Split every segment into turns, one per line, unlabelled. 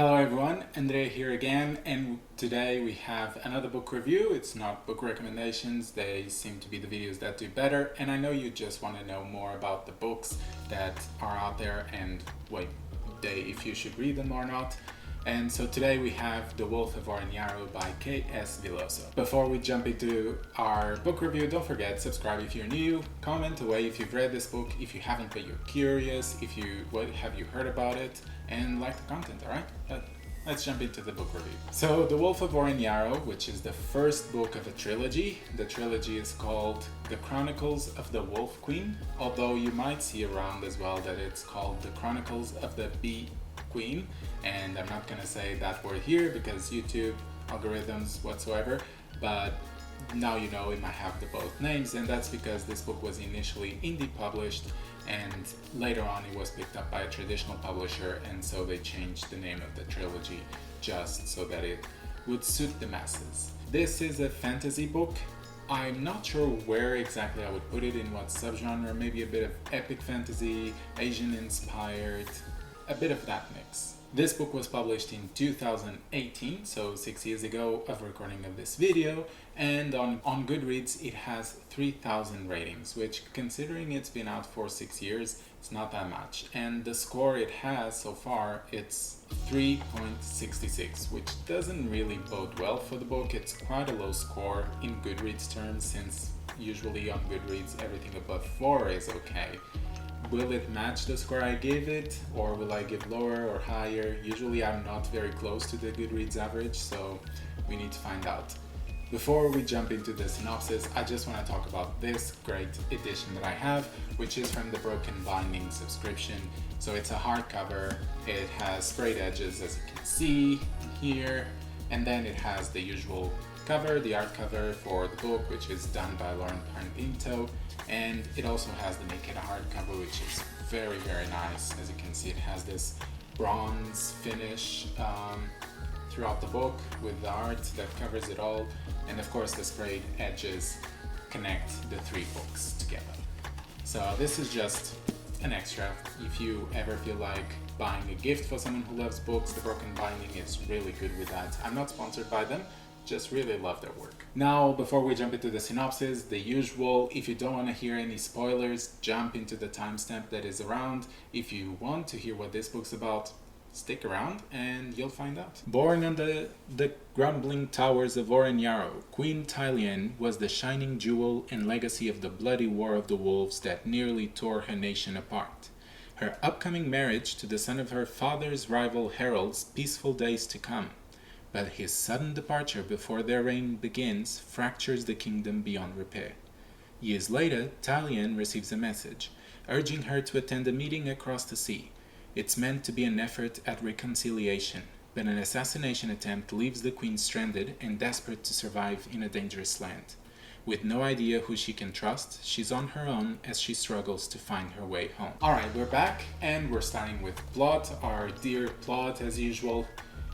Hello everyone, Andre here again, and today we have another book review. It's not book recommendations, they seem to be the videos that do better, and I know you just want to know more about the books that are out there and if you should read them or not. And so today we have The Wolf of Oren-Yaro by K.S. Villoso. Before we jump into our book review, don't forget, subscribe if you're new, comment away if you've read this book, if you haven't but you're curious, have you heard about it, and like the content, alright? But let's jump into the book review. So The Wolf of Oren-Yaro, which is the first book of a trilogy. The trilogy is called The Chronicles of the Wolf Queen, although you might see around as well that it's called The Chronicles of the Bee Queen, and I'm not gonna say that word here because YouTube algorithms whatsoever, but now you know it might have the both names, and that's because this book was initially indie published and later on it was picked up by a traditional publisher, and so they changed the name of the trilogy just so that it would suit the masses. This is a fantasy book. I'm not sure where exactly I would put it, in what subgenre, maybe a bit of epic fantasy, Asian inspired, a bit of that mix. This book was published in 2018, so 6 years ago of recording of this video, and on Goodreads it has 3,000 ratings, which, considering it's been out for 6 years, it's not that much. And the score it has so far, it's 3.66, which doesn't really bode well for the book. It's quite a low score in Goodreads terms, since usually on Goodreads everything above 4 is okay. Will it match the score I gave it, or will I give lower or higher? Usually I'm not very close to the Goodreads average, so we need to find out. Before we jump into the synopsis, I just want to talk about this great edition that I have, which is from the Broken Binding subscription. So it's a hardcover, it has sprayed edges as you can see here, and then it has the usual cover, the art cover for the book, which is done by Lauren Pinto, and it also has the naked hardcover, which is very, very nice. As you can see, it has this bronze finish throughout the book with the art that covers it all, and of course the sprayed edges connect the three books together. So this is just an extra. If you ever feel like buying a gift for someone who loves books, the Broken Binding is really good with that. I'm not sponsored by them, just really love their work. Now, before we jump into the synopsis, the usual, if you don't want to hear any spoilers, jump into the timestamp that is around. If you want to hear what this book's about, stick around and you'll find out. Born on the crumbling towers of Oren-Yaro, Queen Tylien was the shining jewel and legacy of the bloody war of the wolves that nearly tore her nation apart. Her upcoming marriage to the son of her father's rival heralds peaceful days to come. But his sudden departure before their reign begins fractures the kingdom beyond repair. Years later, Tylien receives a message, urging her to attend a meeting across the sea. It's meant to be an effort at reconciliation, but an assassination attempt leaves the queen stranded and desperate to survive in a dangerous land. With no idea who she can trust, she's on her own as she struggles to find her way home. Alright, we're back, and we're starting with plot, our dear plot as usual.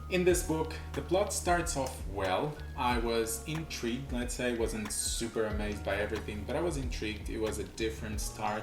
In this book, the plot starts off well. I was intrigued, let's say. I wasn't super amazed by everything, but I was intrigued. It was a different start.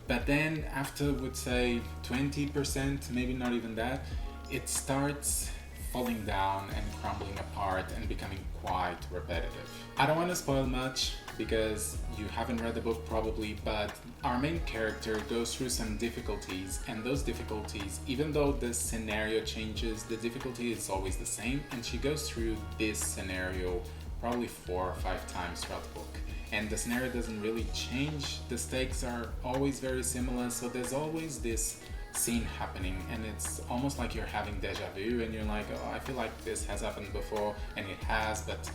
But then after, would say, 20%, maybe not even that, it starts falling down and crumbling apart and becoming quite repetitive. I don't want to spoil much because you haven't read the book probably, but our main character goes through some difficulties, and those difficulties, even though the scenario changes, the difficulty is always the same, and she goes through this scenario probably 4 or 5 times throughout the book. And the scenario doesn't really change, the stakes are always very similar, so there's always this scene happening, and it's almost like you're having deja vu, and you're like, oh, I feel like this has happened before, and it has, but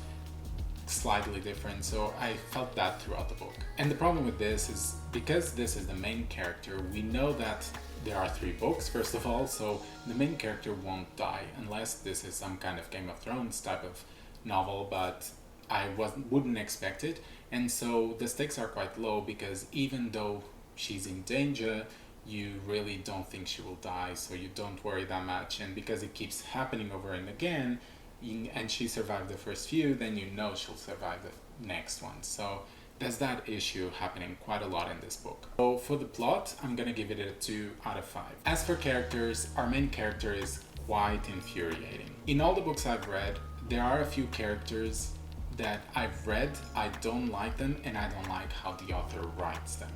slightly different. So I felt that throughout the book. And the problem with this is, because this is the main character, we know that there are 3 books, first of all, so the main character won't die, unless this is some kind of Game of Thrones type of novel, but I wouldn't expect it. And so the stakes are quite low, because even though she's in danger, you really don't think she will die, so you don't worry that much. And because it keeps happening over and again, and she survived the first few, then you know she'll survive the next one. So there's that issue happening quite a lot in this book. So for the plot, I'm gonna give it a 2 out of 5. As for characters, our main character is quite infuriating. In all the books I've read, there are a few characters that I've read, I don't like them, and I don't like how the author writes them.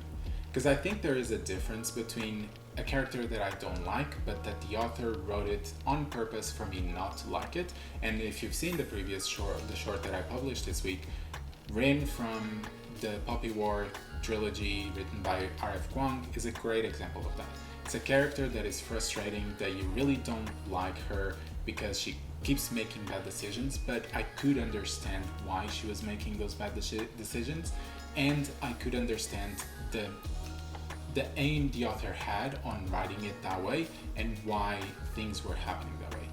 Because I think there is a difference between a character that I don't like, but that the author wrote it on purpose for me not to like it. And if you've seen the previous short, the short that I published this week, Rin from the Poppy War trilogy written by R.F. Kuang is a great example of that. It's a character that is frustrating, that you really don't like her because she keeps making bad decisions, but I could understand why she was making those bad decisions, and I could understand the aim the author had on writing it that way and why things were happening that way.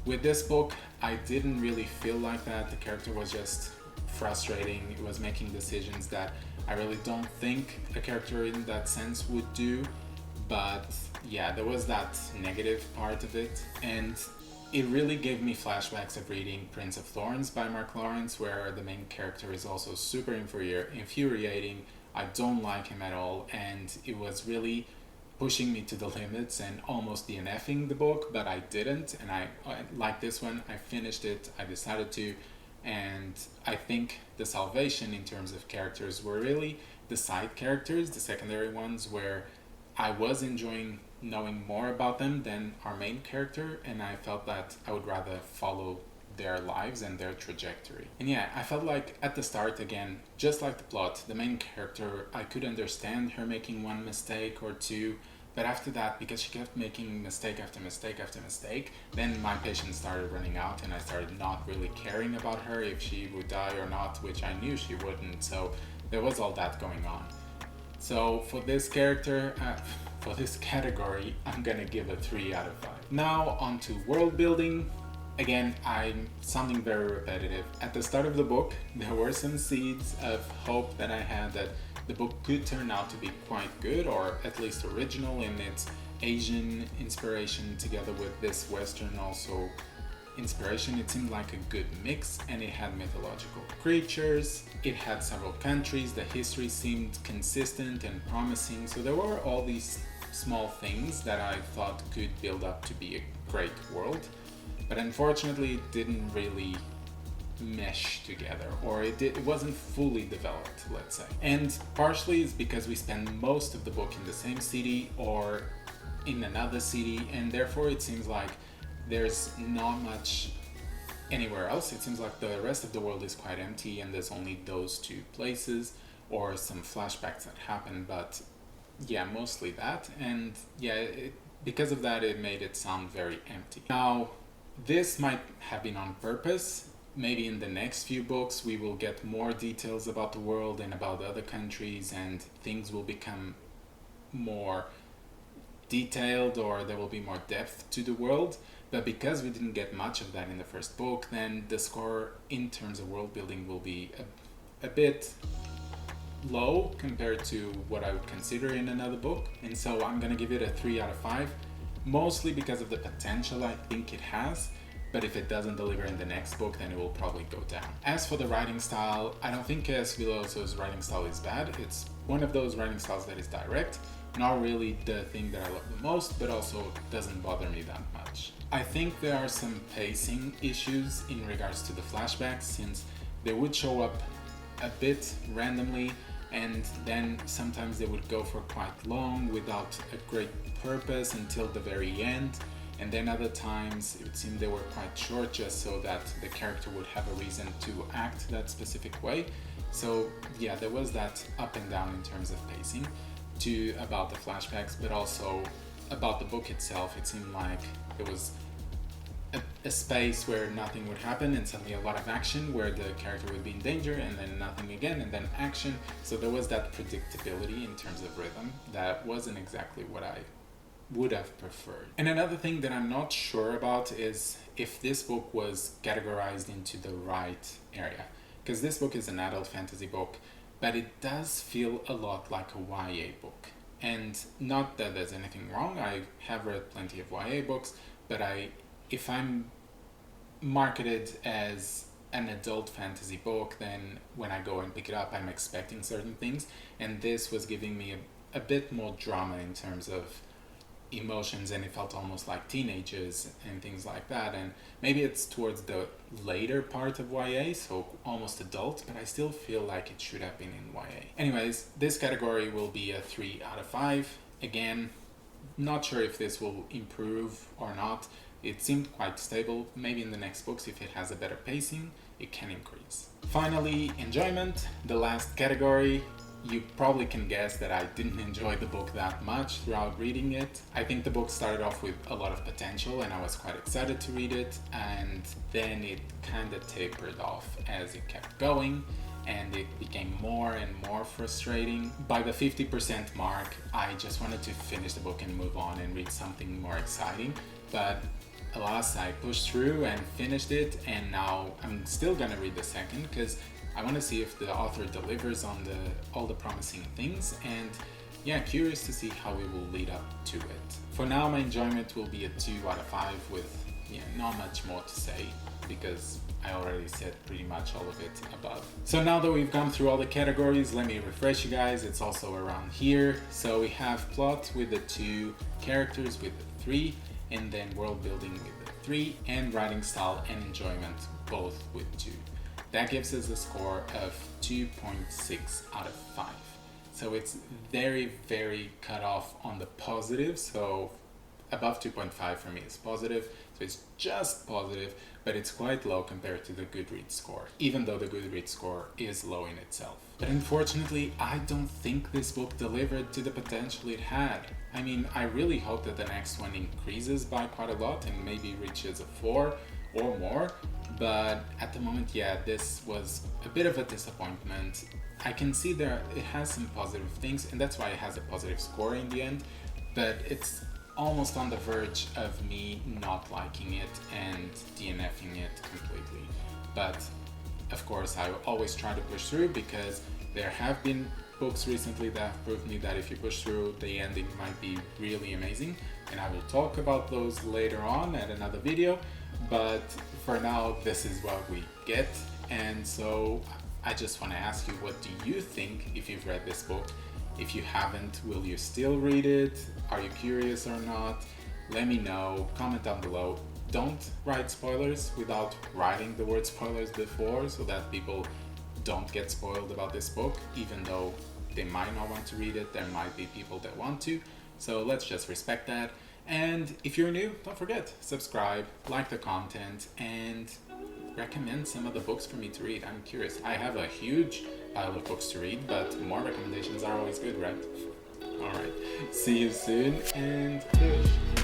With this book, I didn't really feel like that. The character was just frustrating. It was making decisions that I really don't think a character in that sense would do, but yeah, there was that negative part of it, and it really gave me flashbacks of reading Prince of Thorns by Mark Lawrence, where the main character is also super infuriating. I don't like him at all, and it was really pushing me to the limits and almost DNFing the book, but I didn't, and I like this one, I finished it, I decided to, and I think the salvation in terms of characters were really the side characters, the secondary ones, where I was enjoying knowing more about them than our main character, and I felt that I would rather follow their lives and their trajectory. And yeah, I felt like at the start, again, just like the plot, the main character, I could understand her making one mistake or two, but after that, because she kept making mistake after mistake after mistake, then my patience started running out and I started not really caring about her, if she would die or not, which I knew she wouldn't, so there was all that going on. So for this character, for this category, I'm gonna give a 3 out of 5. Now on to world building. Again, I'm sounding very repetitive. At the start of the book, there were some seeds of hope that I had that the book could turn out to be quite good, or at least original in its Asian inspiration together with this Western also inspiration. It seemed like a good mix, and it had mythological creatures, it had several countries, the history seemed consistent and promising, so there were all these small things that I thought could build up to be a great world. But unfortunately, it didn't really mesh together, or it wasn't fully developed, let's say. And partially it's because we spend most of the book in the same city or in another city, and therefore it seems like there's not much anywhere else. It seems like the rest of the world is quite empty and there's only those two places or some flashbacks that happen, but yeah, mostly that. And yeah, because of that, it made it sound very empty. Now, this might have been on purpose. Maybe in the next few books we will get more details about the world and about the other countries, and things will become more detailed, or there will be more depth to the world. But because we didn't get much of that in the first book, then the score in terms of world building will be a bit low compared to what I would consider in another book. And so I'm gonna give it a 3 out of 5. Mostly because of the potential I think it has, but if it doesn't deliver in the next book, then it will probably go down. As for the writing style, I don't think Villoso's writing style is bad. It's one of those writing styles that is direct, not really the thing that I love the most, but also doesn't bother me that much. I think there are some pacing issues in regards to the flashbacks, since they would show up a bit randomly, and then sometimes they would go for quite long without a great purpose until the very end, and then other times it seemed they were quite short just so that the character would have a reason to act that specific way. So yeah, there was that up and down in terms of pacing about the flashbacks, but also about the book itself. It seemed like it was a space where nothing would happen and suddenly a lot of action, where the character would be in danger and then nothing again and then action. So there was that predictability in terms of rhythm that wasn't exactly what I would have preferred. And another thing that I'm not sure about is if this book was categorized into the right area, because this book is an adult fantasy book, but it does feel a lot like a YA book. And not that there's anything wrong, I have read plenty of YA books, but if I'm marketed as an adult fantasy book, then when I go and pick it up, I'm expecting certain things, and this was giving me a bit more drama in terms of emotions, and it felt almost like teenagers and things like that. And maybe it's towards the later part of YA, so almost adult, but I still feel like it should have been in YA. Anyways, this category will be a 3 out of 5. Again, not sure if this will improve or not. It seemed quite stable. Maybe in the next books, if it has a better pacing, it can increase. Finally, enjoyment, the last category. You probably can guess that I didn't enjoy the book that much throughout reading it. I think the book started off with a lot of potential and I was quite excited to read it, and then it kind of tapered off as it kept going and it became more and more frustrating. By the 50% mark, I just wanted to finish the book and move on and read something more exciting, but alas, I pushed through and finished it, and now I'm still gonna read the second because I want to see if the author delivers on all the promising things, and yeah, curious to see how it will lead up to it. For now, my enjoyment will be a 2 out of 5 with not much more to say because I already said pretty much all of it above. So now that we've gone through all the categories, let me refresh you guys. It's also around here. So we have plot with the 2, characters with the 3, and then world building with the 3, and writing style and enjoyment both with 2. That gives us a score of 2.6 out of 5. So it's very, very cut off on the positive. So above 2.5 for me is positive. So it's just positive, but it's quite low compared to the Goodreads score, even though the Goodreads score is low in itself. But unfortunately, I don't think this book delivered to the potential it had. I mean, I really hope that the next one increases by quite a lot and maybe reaches a 4 or more. But at the moment, yeah, this was a bit of a disappointment. I can see there it has some positive things, and that's why it has a positive score in the end, but it's almost on the verge of me not liking it and DNFing it completely. But of course, I always try to push through because there have been books recently that have proved me that if you push through, the ending might be really amazing, and I will talk about those later on at another video. But for now, this is what we get, and so I just want to ask you, what do you think if you've read this book? If you haven't, will you still read it? Are you curious or not? Let me know, comment down below. Don't write spoilers without writing the word spoilers before, so that people don't get spoiled about this book, even though they might not want to read it. There might be people that want to, so let's just respect that. And if you're new, don't forget, subscribe, like the content, and recommend some of the books for me to read. I'm curious. I have a huge pile of books to read, but more recommendations are always good, right? Alright, see you soon, and push!